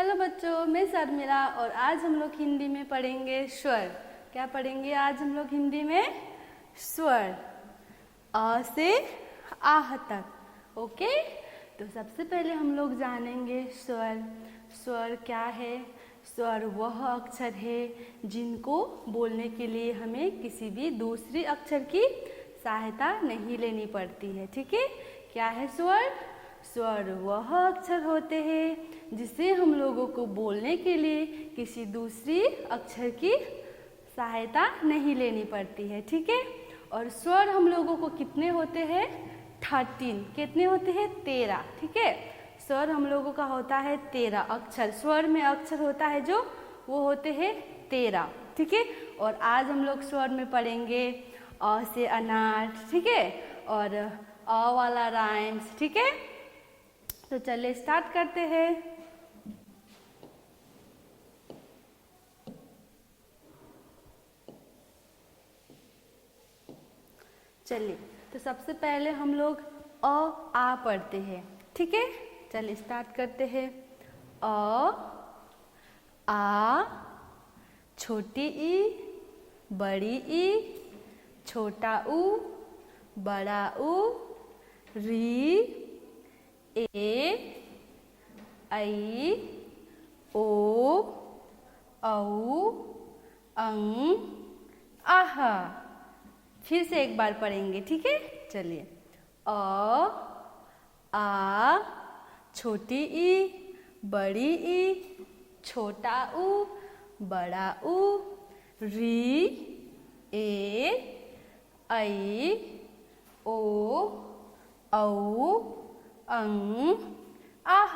Hello बच्चों, मैं शर्मिला और आज हम लोग हिंदी में पढ़ेंगे स्वर। क्या पढ़ेंगे आज हम लोग हिंदी में? स्वर, अ से आह तक। ओके, तो सबसे पहले हम लोग जानेंगे स्वर। स्वर क्या है? स्वर वह अक्षर है जिनको बोलने के लिए हमें किसी भी दूसरी अक्षर की सहायता नहीं लेनी पड़ती है। ठीक है, क्या है स्वर? स्वर वह अक्षर होते हैं जिसे हम लोगों को बोलने के लिए किसी दूसरी अक्षर की सहायता नहीं लेनी पड़ती है। ठीक है, और स्वर हम लोगों को कितने होते हैं? 13। कितने होते हैं? 13। ठीक है, स्वर हम लोगों का होता है 13 अक्षर। स्वर में अक्षर होता है जो वो होते हैं 13। ठीक है, और आज हम लोग स्वर में पढ़ेंगे अ से अनार। ठीक है, और अ वाला राइम्स। ठीक है, तो चलिए स्टार्ट करते हैं। चलिए, तो सबसे पहले हम लोग अ आ पढ़ते हैं। ठीक है, चलिए स्टार्ट करते हैं। अ आ, छोटी ई, बड़ी ई, छोटा ऊ, बड़ा ऊ, री, ए, ऐ, ओ, औ, अं, आह। फिर से एक बार पढ़ेंगे। ठीक है, चलिए। अ आ, छोटी ई, बड़ी ई, छोटा ऊ, बड़ा ऊ, री, ए, ऐ, ओ, औ, अं, आह।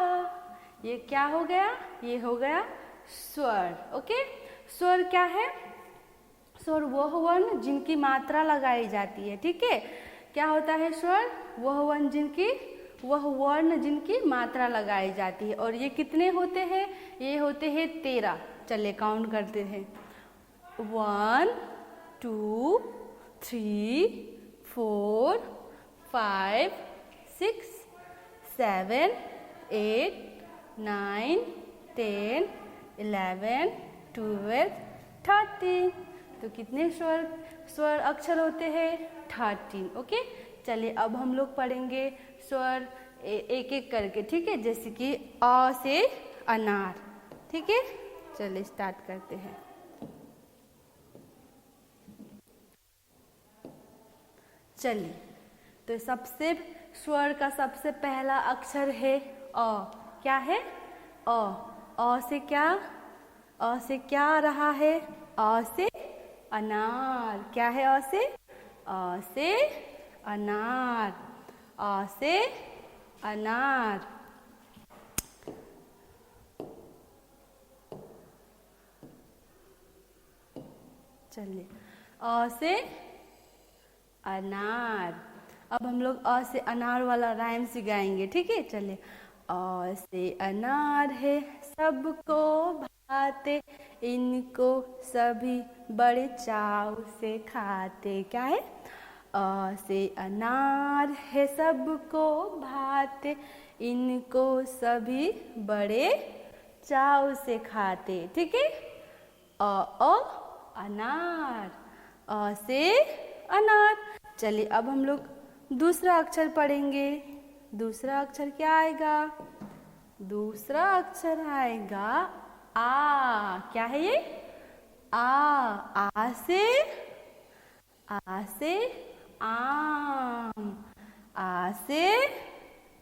ये क्या हो गया? ये हो गया स्वर। ओके, स्वर क्या है? स्वर वह वर्ण जिनकी मात्रा लगाई जाती है। ठीक है, क्या होता है स्वर? वह वर्ण जिनकी मात्रा लगाई जाती है। और ये कितने होते हैं? ये होते हैं 13। चलिए काउंट करते हैं। 1 2 3 4 5 6 7 8 9 10 11 12 13। तो कितने स्वर अक्षर होते हैं? 13। ओके, चलिए अब हम लोग पढ़ेंगे स्वर एक एक करके। ठीक है, जैसे कि अ से अनार। ठीक है, चलिए स्टार्ट करते हैं। चलिए, तो सबसे स्वर का सबसे पहला अक्षर है अ। क्या है? अ से क्या? अ से क्या आ रहा है? अ से अनार। क्या है अ से? अ से अनार। अ से अनार। चलिए, अ से अनार। अब हम लोग अ से अनार वाला राइम से गाएंगे। ठीक है, चलिए। अ से अनार है सबको भाते, इनको सभी बड़े चाव से खाते। क्या है? अ से अनार है सबको भाते, इनको सभी बड़े चाव से खाते। ठीक है, अ अनार। अ से अनार। चलिए अब हम लोग दूसरा अक्षर पढ़ेंगे। दूसरा अक्षर क्या आएगा? दूसरा अक्षर आएगा आ। क्या है ये? आ से आम। आ से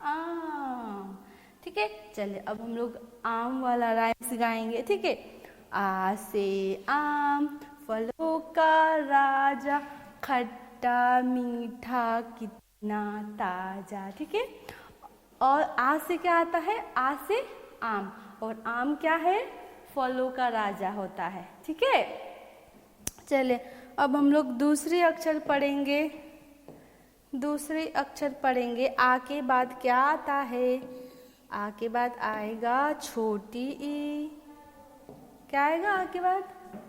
आम। ठीक है, चलिए अब हम लोग आम वाला राइम्स गाएंगे। ठीक है, आ से आम, फलों का राजा, खट्टा मीठा कितना ताजा। ठीक है, और आ से क्या आता है? आ से आम, और आम क्या है? फलों का राजा होता है। ठीक है, चलिए अब हम लोग दूसरे अक्षर पढ़ेंगे। दूसरे अक्षर पढ़ेंगे। आ के बाद क्या आता है? आ के बाद आएगा छोटी ई। क्या आएगा आ के बाद?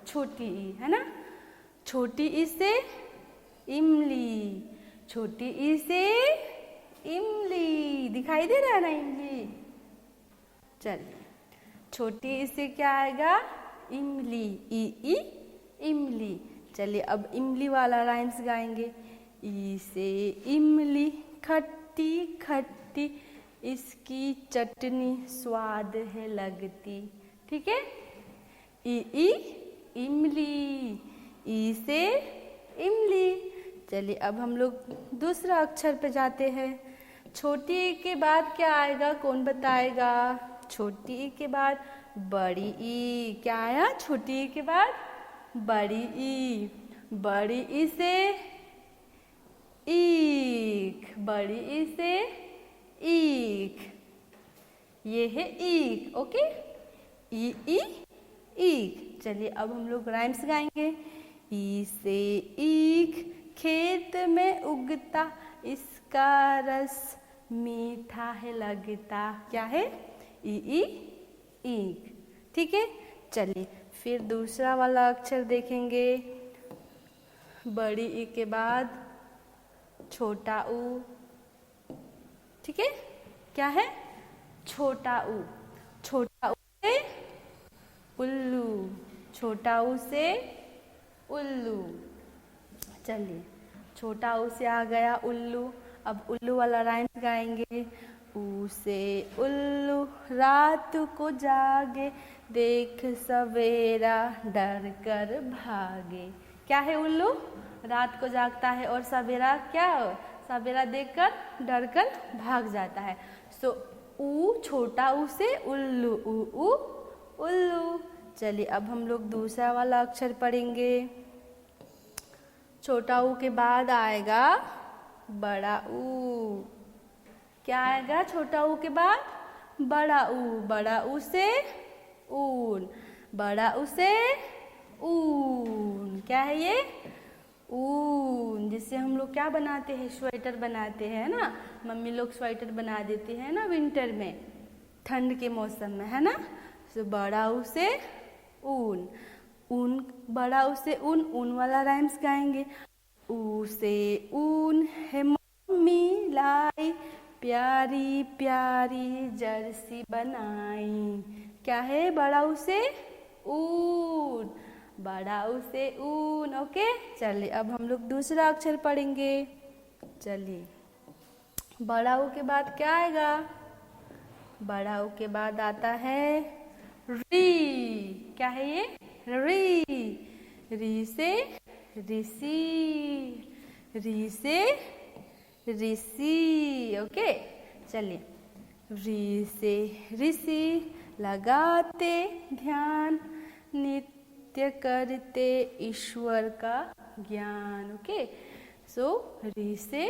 छोटी ई, है ना? छोटी ई से इमली। छोटी ई से इमली। दिखाई दे रहा है ना इमली? चलिए छोटी ई से क्या आएगा? इमली, ई इमली। चलिए अब इमली वाला राइम्स गाएंगे। ई से इमली खट्टी खट्टी, इसकी चटनी स्वाद है लगती। ठीक है, ई इमली, ई से इमली। चलिए अब हम लोग दूसरा अक्षर पे जाते हैं। छोटी ई के बाद क्या आएगा, कौन बताएगा? छोटी ई के बाद बड़ी ई। क्या आया छोटी ई के बाद? बड़ी ई। बड़ी ई से ईख, बड़ी ई से ईख, ये है ईख। ओके, ई ईख। चलिए अब हम लोग राइम्स गाएंगे। ई से ईख खेत में उगता, इसका रस मीठा है लगता। क्या है? ई ईख। ठीक है, चलिए फिर दूसरा वाला अक्षर देखेंगे। बड़ी ई के बाद छोटा ऊ। ठीक है, क्या है? छोटा ऊ। छोटा ऊ से उल्लू, छोटा ऊ से उल्लू। चलिए छोटा ऊ से आ गया उल्लू। अब उल्लू वाला राइम्स गाएंगे। ऊ से उल्लू रात को जागे, देख सवेरा डर कर भागे। क्या है? उल्लू रात को जागता है और सवेरा क्या? सवेरा देखकर डर कर भाग जाता है। सो ऊ, छोटा ऊ से उल्लू, ऊ उल्लू। चलिए अब हम लोग दूसरा वाला अक्षर पढ़ेंगे। छोटा ऊ के बाद आएगा बड़ा ऊ। क्या आएगा छोटा ऊ के बाद? बड़ा ऊ। बड़ा ऊ से ऊन, बड़ा ऊ से ऊन। क्या है ये? ऊन, जिससे हम लोग क्या बनाते हैं? स्वेटर बनाते हैं ना। मम्मी लोग स्वेटर बना देती है ना विंटर में, ठंड के मौसम में, है ना। तो बड़ा ऊ से ऊन, ऊन, बड़ा ऊ से ऊन, ऊन वाला राइम्स गाएंगे। ऊ से ऊन है मम्मी लाई, प्यारी प्यारी जर्सी बनाई। क्या है? बड़ा ऊ से ऊन, बड़ा ऊ से ऊन। ओके, चलिए अब हम लोग दूसरा अक्षर पढ़ेंगे। चलिए बड़ा ऊ के बाद क्या आएगा? बड़ा ऊ के बाद आता है री। क्या है ये? री। री से ऋषि, री से ऋषि। ओके, चलिए री से ऋषि, लगाते ध्यान, नित्य करते ईश्वर का ज्ञान। ओके, सो री से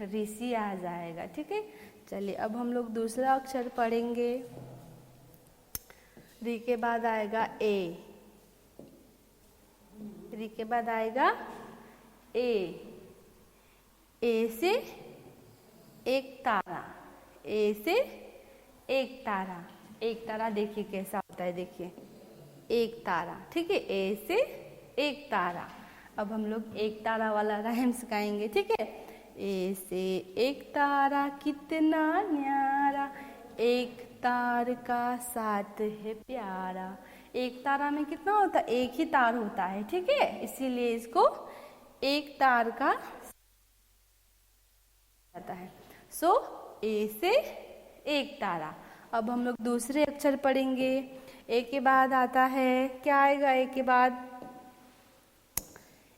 ऋषि आ जाएगा। ठीक है, चलिए अब हम लोग दूसरा अक्षर पढ़ेंगे। री के बाद आएगा ए। री के बाद आएगा ए। ए से एक तारा, ए से एक तारा। एक तारा देखिए कैसा होता है, देखिए एक तारा। ठीक है, ए से एक तारा। अब हम लोग एक तारा वाला राइम्स गाएंगे। ठीक है, ए से एक तारा कितना न्यारा, एक तार का साथ है प्यारा। एक तारा में कितना होता है? एक ही तार होता है। ठीक है, इसीलिए इसको एक तार का जाता है। सो ए से एक तारा। अब हम लोग दूसरे अक्षर पढ़ेंगे। ए के बाद आता है, क्या आएगा ए के बाद?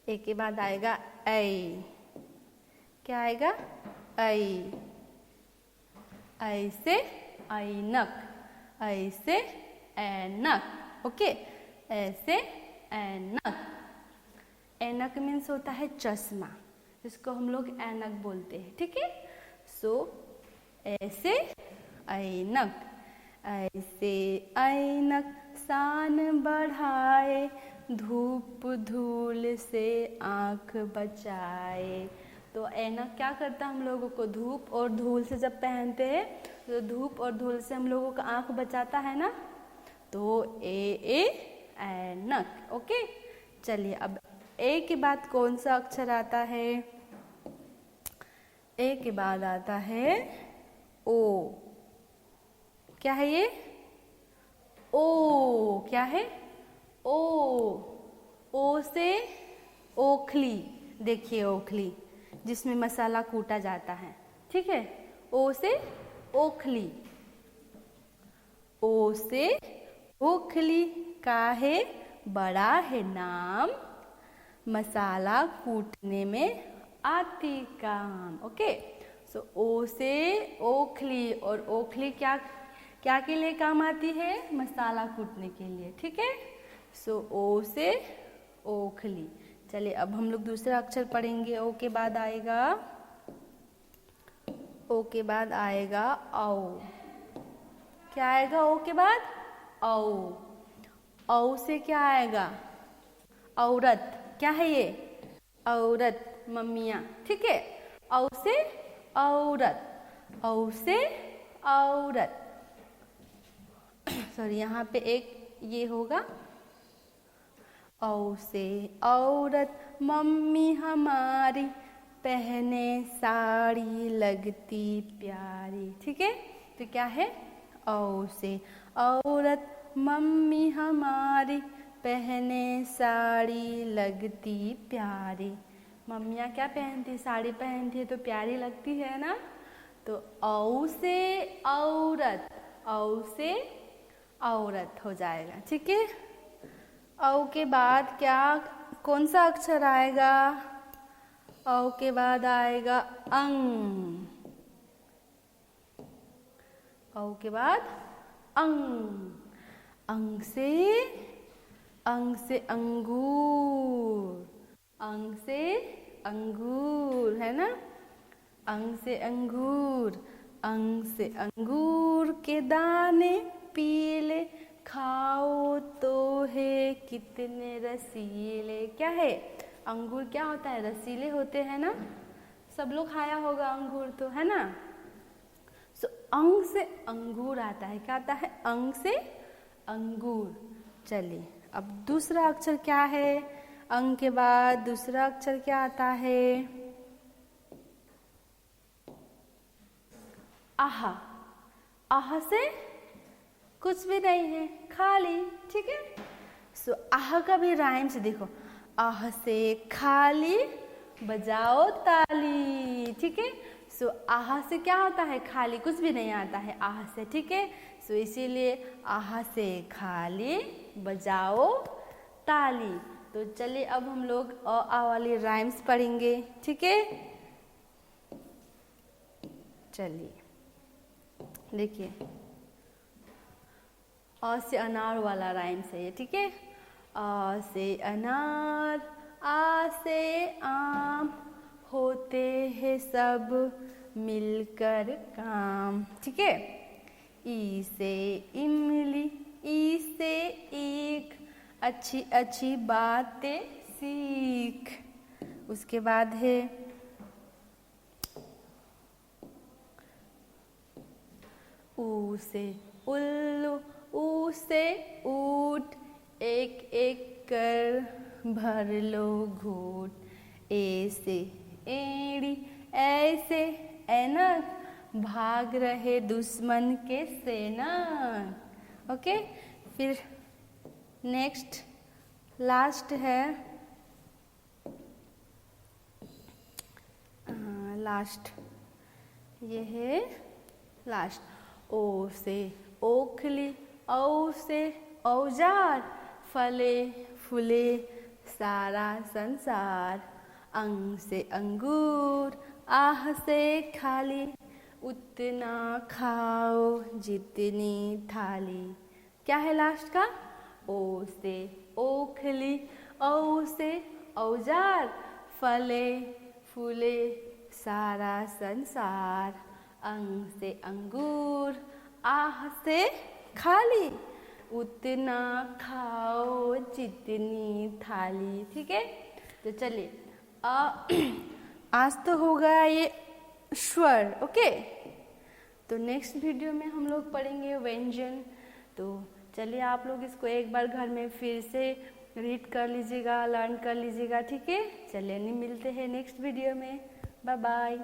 ए के बाद आएगा ऐ। क्या आएगा? ऐ। ऐ से ऐनक, ऐ से ऐनक। ओके, ऐसे ऐनक। ऐनक मीन्स होता है चश्मा, जिसको हम लोग ऐनक बोलते हैं। ठीक है, सो ऐसे ऐनक, ऐसे ऐनक शान बढ़ाए, धूप धूल से आँख बचाए। तो ऐनक क्या करता है? हम लोगों को धूप और धूल से जब पहनते हैं तो धूप और धूल से हम लोगों का आँख बचाता है ना। तो ए ऐनक। ओके, चलिए अब ए के बाद कौन सा अक्षर आता है? ए के बाद आता है ओ। क्या है ये? ओ, क्या है? ओ, ओ से ओखली, देखिए ओखली जिसमें मसाला कूटा जाता है, ठीक है। ओ से ओखली, ओ से ओखली, काहे बड़ा है नाम, मसाला कूटने में आती काम। ओके, सो ओ से ओखली, और ओखली क्या क्या के लिए काम आती है? मसाला कूटने के लिए, ठीक है। सो ओ से ओखली। चलिए अब हम लोग दूसरा अक्षर पढ़ेंगे। ओ के बाद आएगा, ओ के बाद आएगा औ। क्या आएगा ओ के बाद? औ। औ से क्या आएगा? औरत, क्या है ये? औरत, मम्मियाँ, ठीक है। औ से औरत, औ से औरत, सॉरी यहाँ पे एक ये होगा, औ से औरत, मम्मी हमारी पहने साड़ी लगती प्यारी, ठीक है। तो क्या है? औ से औरत, मम्मी हमारी पहने साड़ी लगती प्यारी। मम्मियाँ क्या पहनती? साड़ी पहनती है तो प्यारी लगती है ना। तो औ से औरत, औ से औरत हो जाएगा, ठीक है। औ के बाद क्या, कौन सा अक्षर आएगा? औ के बाद आएगा अंग, औ के बाद अंग, अंग से अंगूर, अंग से अंगूर, है ना। अंग से अंगूर, अंग से अंगूर के दाने पीले, खाओ तो है कितने रसीले। क्या है? अंगूर क्या होता है? रसीले होते हैं ना। सब लोग खाया होगा अंगूर तो, है ना। सो अंग से अंगूर आता है। क्या आता है? अंग से अंगूर। चलिए अब दूसरा अक्षर क्या है? अंग के बाद दूसरा अक्षर क्या आता है? आह। आह से कुछ भी नहीं है, खाली, ठीक है। सो आह का भी राइम से देखो, आह से खाली बजाओ ताली, ठीक है। सो आह से क्या होता है? खाली, कुछ भी नहीं आता है आह से, ठीक है। सो इसीलिए आह से खाली बजाओ ताली। तो चलिए अब हम लोग आ वाली राइम्स पढ़ेंगे, ठीक है। चलिए देखिए, अ से अनार वाला राइम्स है ये, ठीक है। अ से अनार, आ से आम, होते हैं सब मिलकर काम, ठीक है। ई से इमली, ई से ईख, अच्छी अच्छी बातें सीख। उसके बाद है ऊ से उल्लू, ऊ से ऊट, एक एक कर भर लो घूट। ए से एड़ी, ऐसे ऐनक, भाग रहे दुश्मन के सेना। ओके, फिर नेक्स्ट लास्ट है, लास्ट ये है लास्ट। ओ से ओखली, औ से औजार, फले फूले सारा संसार। अंग से अंगूर, आह से खाली, उतना खाओ जितनी थाली। क्या है लास्ट का? ओ से ओखली, औ से औजार, फले फूले सारा संसार। अंग से अंगूर, आह से खाली, उतना खाओ जितनी थाली, ठीक है। तो चलिए आज तो होगा ये स्वर, ओके। तो नेक्स्ट वीडियो में हम लोग पढ़ेंगे व्यंजन। तो चलिए आप लोग इसको एक बार घर में फिर से रीड कर लीजिएगा, लर्न कर लीजिएगा, ठीक है। चलिए मिलते हैं नेक्स्ट वीडियो में, बाय बाय।